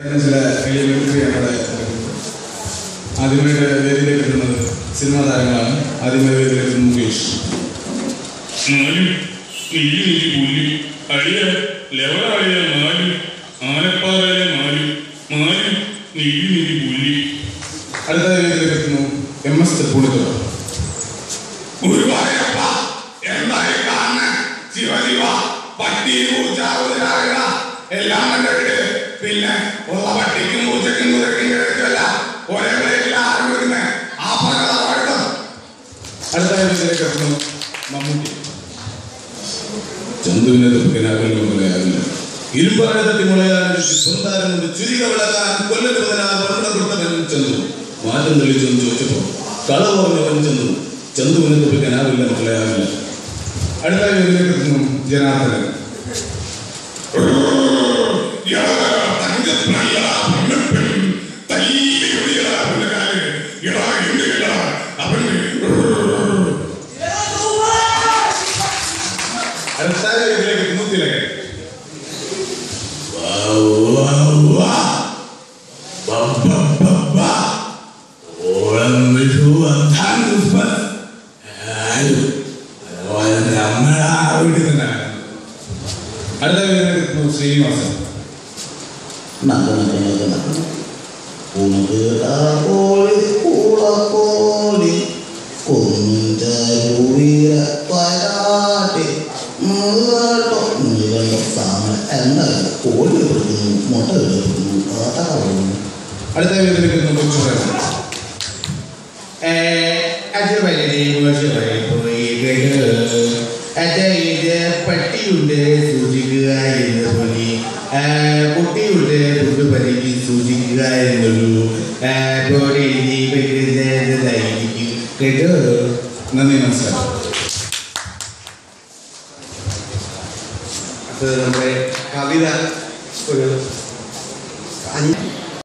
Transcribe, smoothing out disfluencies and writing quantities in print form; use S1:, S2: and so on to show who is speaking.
S1: ചില ഫിലിമിക്രിയാണ് ആദ്യമായിട്ട് വേദിയിലേക്ക് എത്തുന്നത് സിനിമാ താരങ്ങളാണ്. ആദ്യമായി വേദിയിലേക്ക് മുകേഷ്. അടുത്ത വേദിയിലേക്ക് എത്തുന്നു MS തൃപ്പൂണിത്തുറ.
S2: എല്ലാം പിന്നെ ഉള്ള പട്ടിക്കും പൂച്ചക്കും കുതിരക്കും ഒരേ പ്ലേറ്റിൽ ആരും വരുന്നേ ആ പകർത്തം.
S1: അടുത്ത വേദിയിലേക്ക് എത്തുന്നു മമ്മൂട്ടി. ചന്തുവിനെ തൊപ്പിക്കാനാവില്ല ഇരുമ്പാഴത്തി മുളയാൻ സ്വന്താരം കൊണ്ട് ചുരിക വിളക്കാൻ കൊല്ലപ്പെടുന്നതിനാൽ വർണ്ണം കൊടുത്തവൻ ചന്തു. മാറ്റം തെളിച്ചു എന്ന് ചോദിച്ചപ്പോ കളവ് പറഞ്ഞവൻ ചന്തു. ചന്തുവിനെ തൊപ്പിക്കാനാവില്ല മുളയാവില്ല. അടുത്ത വേദിയിലേക്ക് എത്തുന്നു ജനാർദ്ദനൻ. അടുത്ത വേദിയിലേക്ക് എത്തുന്നു തിലകൻ. അടുത്ത വേദിയിലേക്ക് എത്തുന്നു ശ്രീനിവാസൻ. അടുത്ത വേദിയിലേക്ക് എത്തുന്നു കൊച്ചുറേഷൻ.
S3: പട്ടിയുണ്ട് സൂചിക്കുക എന്ന് പോലെ കുട്ടിയുണ്ട് പുതുപരിക്ക് സൂചിക്കുക എന്നുള്ളൂ കേട്ടോ.
S1: നന്ദി, നമസ്കാരം.
S3: അത് നമ്മുടെ കവിത ഒരു